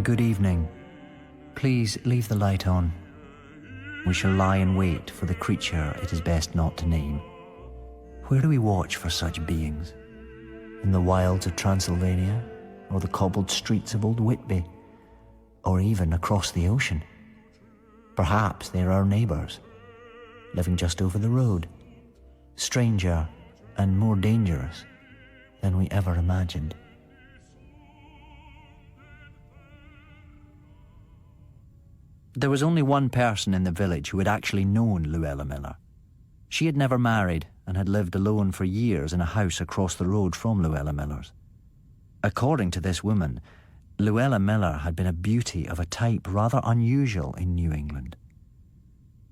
Good evening. Please leave the light on. We shall lie in wait for the creature it is best not to name. Where do we watch for such beings? In the wilds of Transylvania, or the cobbled streets of Old Whitby, or even across the ocean? Perhaps they are our neighbours, living just over the road, stranger and more dangerous than we ever imagined. There was only one person in the village who had actually known Luella Miller. She had never married and had lived alone for years in a house across the road from Luella Miller's. According to this woman, Luella Miller had been a beauty of a type rather unusual in New England.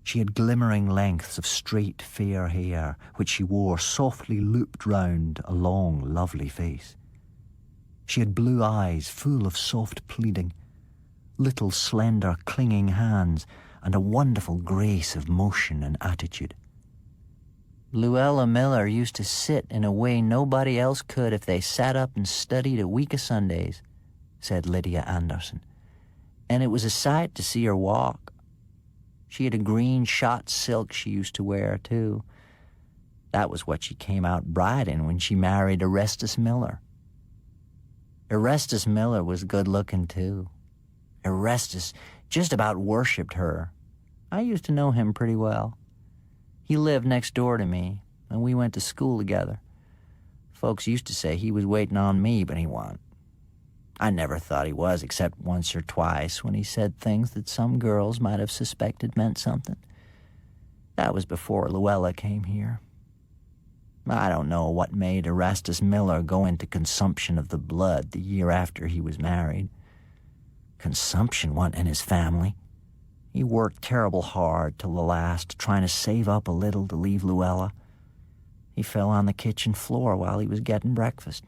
She had glimmering lengths of straight, fair hair, which she wore softly looped round a long, lovely face. She had blue eyes full of soft pleading, little slender clinging hands, and a wonderful grace of motion and attitude. Luella Miller used to sit in a way nobody else could if they sat up and studied a week of Sundays, said Lydia Anderson, and it was a sight to see her walk. She had a green shot silk she used to wear, too. That was what she came out bride in when she married Erastus Miller. Erastus Miller was good-looking, too. Erastus just about worshipped her. I used to know him pretty well. He lived next door to me, and we went to school together. Folks used to say he was waiting on me, but he wasn't. I never thought he was, except once or twice when he said things that some girls might have suspected meant something. That was before Luella came here. I don't know what made Erastus Miller go into consumption of the blood the year after he was married. Consumption wasn't in his family. He worked terrible hard till the last, trying to save up a little to leave Luella. He fell on the kitchen floor while he was getting breakfast.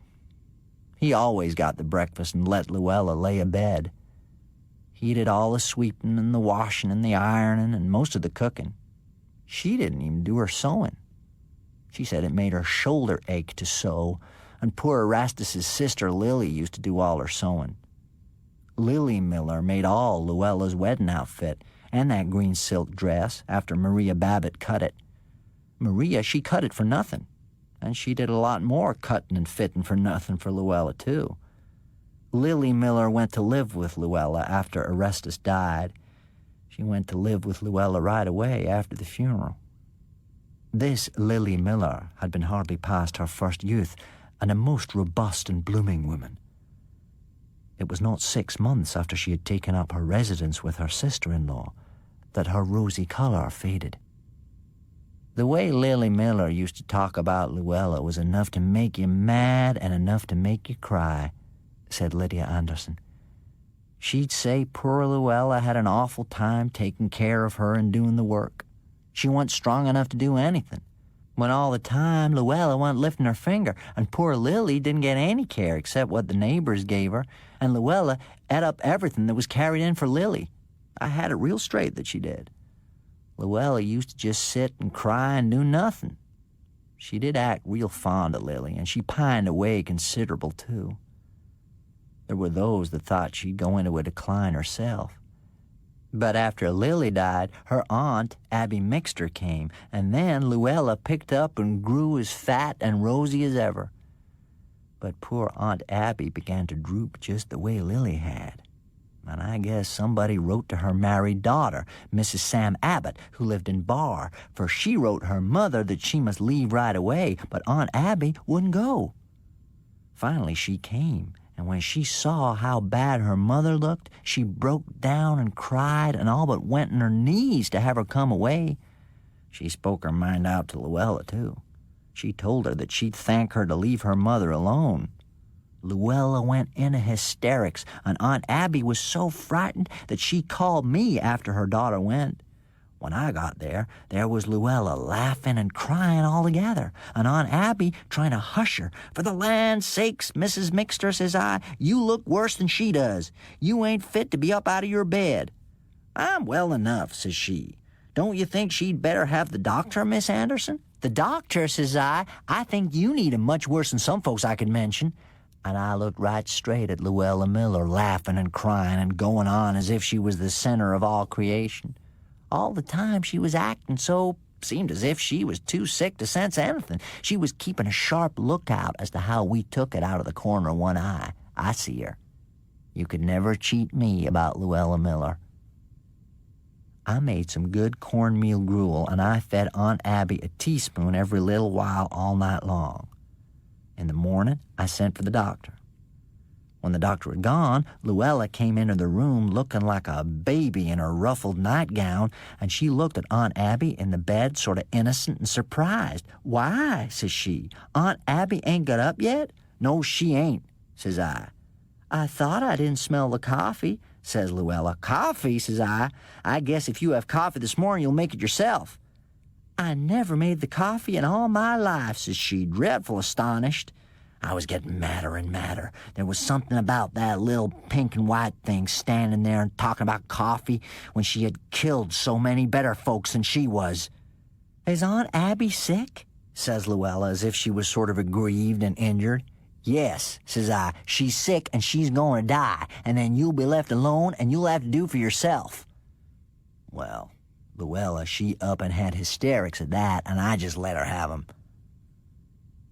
He always got the breakfast and let Luella lay abed. He did all the sweeping and the washing and the ironing and most of the cooking. She didn't even do her sewing. She said it made her shoulder ache to sew, and poor Erastus's sister Lily used to do all her sewing. Lily Miller made all Luella's wedding outfit and that green silk dress after Maria Babbitt cut it. Maria, she cut it for nothing, and she did a lot more cutting and fitting for nothing for Luella, too. Lily Miller went to live with Luella after Erastus died. She went to live with Luella right away after the funeral. This Lily Miller had been hardly past her first youth, and a most robust and blooming woman. It was not 6 months after she had taken up her residence with her sister-in-law that her rosy colour faded. The way Lily Miller used to talk about Luella was enough to make you mad and enough to make you cry, said Lydia Anderson. She'd say poor Luella had an awful time taking care of her and doing the work. She wasn't strong enough to do anything, when all the time Luella wasn't lifting her finger, and poor Lily didn't get any care except what the neighbors gave her, and Luella ate up everything that was carried in for Lily. I had it real straight that she did. Luella used to just sit and cry and do nothing. She did act real fond of Lily, and she pined away considerable, too. There were those that thought she'd go into a decline herself. But after Lily died, her aunt, Abby Mixter, came, and then Luella picked up and grew as fat and rosy as ever. But poor Aunt Abby began to droop just the way Lily had. And I guess somebody wrote to her married daughter, Mrs. Sam Abbott, who lived in Barr, for she wrote her mother that she must leave right away, but Aunt Abby wouldn't go. Finally she came, and when she saw how bad her mother looked, she broke down and cried and all but went on her knees to have her come away. She spoke her mind out to Luella, too. She told her that she'd thank her to leave her mother alone. Luella went into hysterics, and Aunt Abby was so frightened that she called me after her daughter went. When I got there was Luella laughing and crying all together, and Aunt Abby trying to hush her. "For the land's sakes, Mrs. Mixter," says I, "you look worse than she does. You ain't fit to be up out of your bed." "I'm well enough," says she. "Don't you think she'd better have the doctor, Miss Anderson?" "The doctor," says I think you need him much worse than some folks I could mention. And I looked right straight at Luella Miller, laughing and crying and going on as if she was the center of all creation. All the time she was acting so, seemed as if she was too sick to sense anything. She was keeping a sharp lookout as to how we took it out of the corner of one eye. I see her. You could never cheat me about Luella Miller. I made some good cornmeal gruel, and I fed Aunt Abby a teaspoon every little while all night long. In the morning, I sent for the doctor. When the doctor had gone, Luella came into the room looking like a baby in her ruffled nightgown, and she looked at Aunt Abby in the bed sort of innocent and surprised. "Why," says she, "Aunt Abby ain't got up yet?" "No, she ain't," says I. "I thought I didn't smell the coffee," says Luella. "Coffee," says I. "I guess if you have coffee this morning, you'll make it yourself." "I never made the coffee in all my life," says she, dreadful astonished. I was getting madder and madder. There was something about that little pink and white thing standing there and talking about coffee when she had killed so many better folks than she was. "Is Aunt Abby sick?" says Luella, as if she was sort of aggrieved and injured. "Yes," says I, "she's sick and she's going to die, and then you'll be left alone and you'll have to do for yourself." Well, Luella, she up and had hysterics at that, and I just let her have 'em.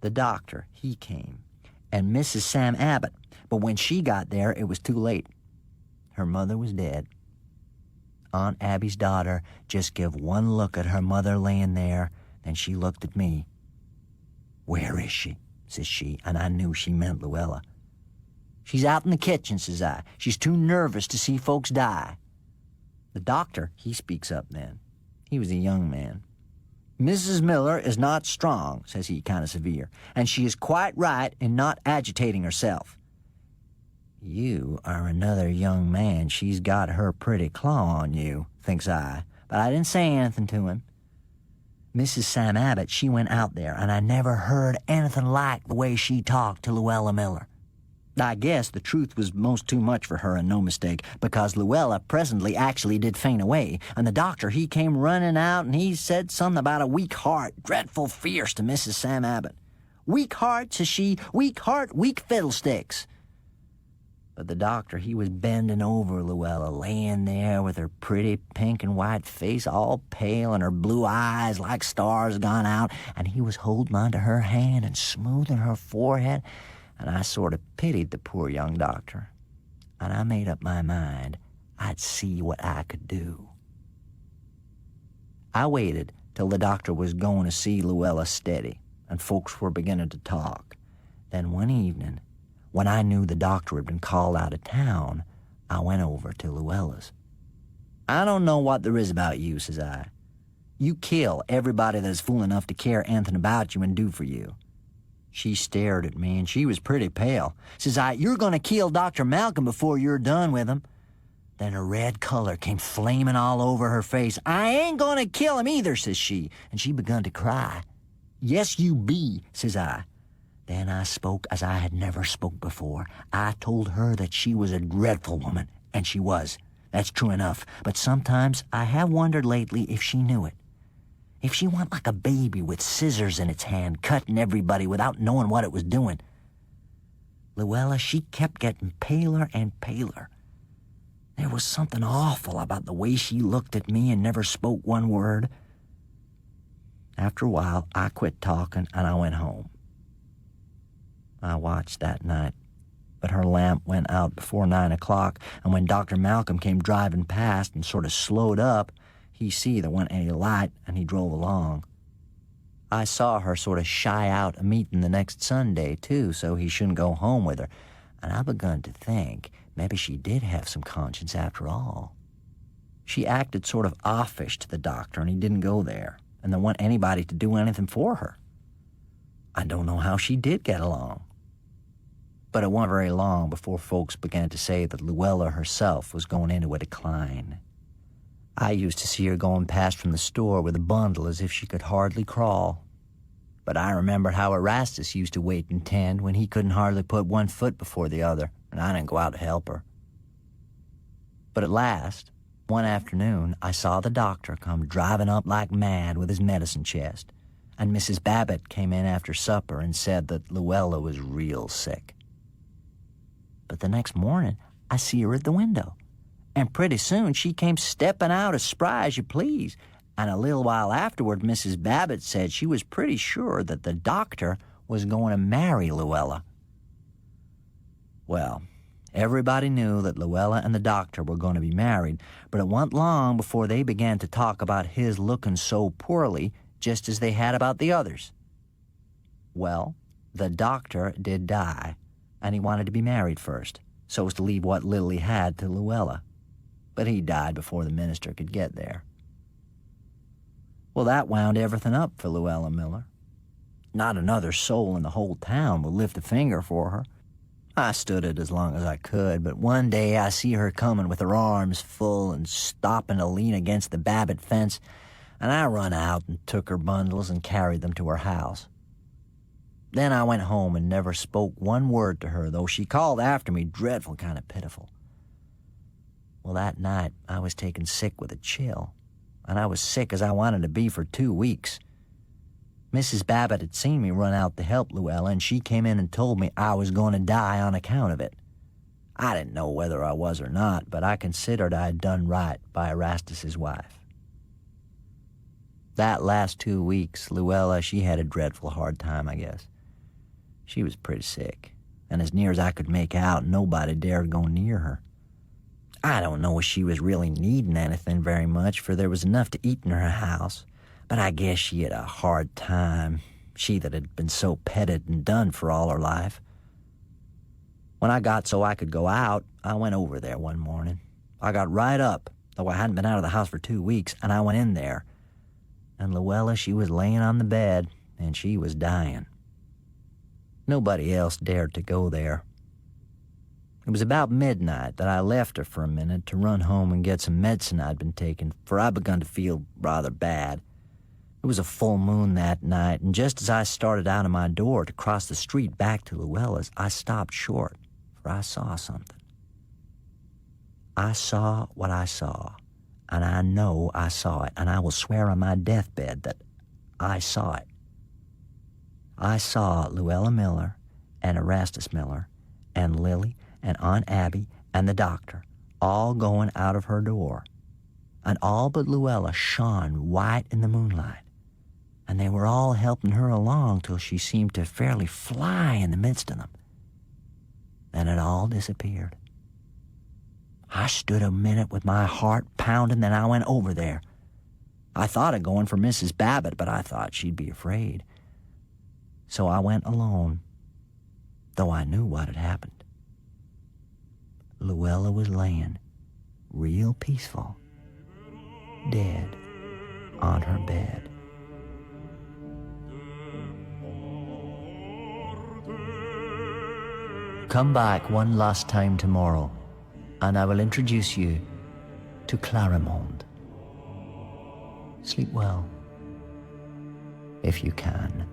The doctor, he came, and Mrs. Sam Abbott, but when she got there, it was too late. Her mother was dead. Aunt Abby's daughter just gave one look at her mother laying there, then she looked at me. "Where is she?" says she, and I knew she meant Luella. "She's out in the kitchen," says I. "She's too nervous to see folks die." The doctor, he speaks up then. He was a young man. "Mrs. Miller is not strong," says he, kind of severe, "and she is quite right in not agitating herself." "You are another young man. She's got her pretty claw on you," thinks I, but I didn't say anything to him. Mrs. Sam Abbott, she went out there, and I never heard anything like the way she talked to Luella Miller. I guess the truth was most too much for her and no mistake, because Luella presently actually did faint away, and the doctor, he came running out, and he said something about a weak heart, dreadful fierce to Mrs. Sam Abbott. "Weak heart," says she, "weak heart, weak fiddlesticks." But the doctor, he was bending over Luella, laying there with her pretty pink and white face all pale and her blue eyes like stars gone out, and he was holding onto her hand and smoothing her forehead, and I sort of pitied the poor young doctor, and I made up my mind I'd see what I could do. I waited till the doctor was going to see Luella steady, and folks were beginning to talk. Then one evening, when I knew the doctor had been called out of town, I went over to Luella's. "I don't know what there is about you," says I. "You kill everybody that's fool enough to care anything about you and do for you." She stared at me, and she was pretty pale. Says I, "You're going to kill Dr. Malcolm before you're done with him." Then a red color came flaming all over her face. "I ain't going to kill him either," says she, and she begun to cry. "Yes, you be," says I. Then I spoke as I had never spoke before. I told her that she was a dreadful woman, and she was. That's true enough, but sometimes I have wondered lately if she knew it. If she went like a baby with scissors in its hand, cutting everybody without knowing what it was doing. Luella, she kept getting paler and paler. There was something awful about the way she looked at me and never spoke one word. After a while, I quit talking and I went home. I watched that night, but her lamp went out before 9 o'clock, and when Dr. Malcolm came driving past and sort of slowed up, he see there wasn't any light, and he drove along. I saw her sort of shy out a meeting the next Sunday, too, so he shouldn't go home with her, and I begun to think maybe she did have some conscience after all. She acted sort of offish to the doctor, and he didn't go there, and there wasn't anybody to do anything for her. I don't know how she did get along. But it wasn't very long before folks began to say that Luella herself was going into a decline. I used to see her going past from the store with a bundle as if she could hardly crawl. But I remembered how Erastus used to wait and tend when he couldn't hardly put one foot before the other, and I didn't go out to help her. But at last, one afternoon, I saw the doctor come driving up like mad with his medicine chest, and Mrs. Babbitt came in after supper and said that Luella was real sick. But the next morning, I see her at the window. And pretty soon she came stepping out as spry as you please. And a little while afterward, Mrs. Babbitt said she was pretty sure that the doctor was going to marry Luella. Well, everybody knew that Luella and the doctor were going to be married, but it wasn't long before they began to talk about his looking so poorly, just as they had about the others. Well, the doctor did die, and he wanted to be married first, so as to leave what little he had to Luella. But he died before the minister could get there. Well, that wound everything up for Luella Miller. Not another soul in the whole town would lift a finger for her. I stood it as long as I could, but one day I see her coming with her arms full and stopping to lean against the Babbitt fence, and I run out and took her bundles and carried them to her house. Then I went home and never spoke one word to her, though she called after me dreadful kind of pitiful. Well, that night I was taken sick with a chill, and I was sick as I wanted to be for 2 weeks. Mrs. Babbitt had seen me run out to help Luella, and she came in and told me I was going to die on account of it. I didn't know whether I was or not, but I considered I had done right by Erastus's wife. That last 2 weeks, Luella, she had a dreadful hard time, I guess. She was pretty sick, and as near as I could make out, nobody dared go near her. I don't know if she was really needing anything very much, for there was enough to eat in her house. But I guess she had a hard time, she that had been so petted and done for all her life. When I got so I could go out, I went over there one morning. I got right up, though I hadn't been out of the house for 2 weeks, and I went in there. And Luella, she was laying on the bed, and she was dying. Nobody else dared to go there. It was about midnight that I left her for a minute to run home and get some medicine I'd been taking, for I begun to feel rather bad. It was a full moon that night, and just as I started out of my door to cross the street back to Luella's, I stopped short, for I saw something. I saw what I saw, and I know I saw it, and I will swear on my deathbed that I saw it. I saw Luella Miller and Erastus Miller and Lily and Aunt Abby and the doctor all going out of her door, and all but Luella shone white in the moonlight. And they were all helping her along till she seemed to fairly fly in the midst of them. Then it all disappeared. I stood a minute with my heart pounding, then I went over there. I thought of going for Mrs. Babbitt, but I thought she'd be afraid. So I went alone, though I knew what had happened. Luella was laying, real peaceful, dead on her bed. Come back one last time tomorrow, and I will introduce you to Clarimonde. Sleep well, if you can.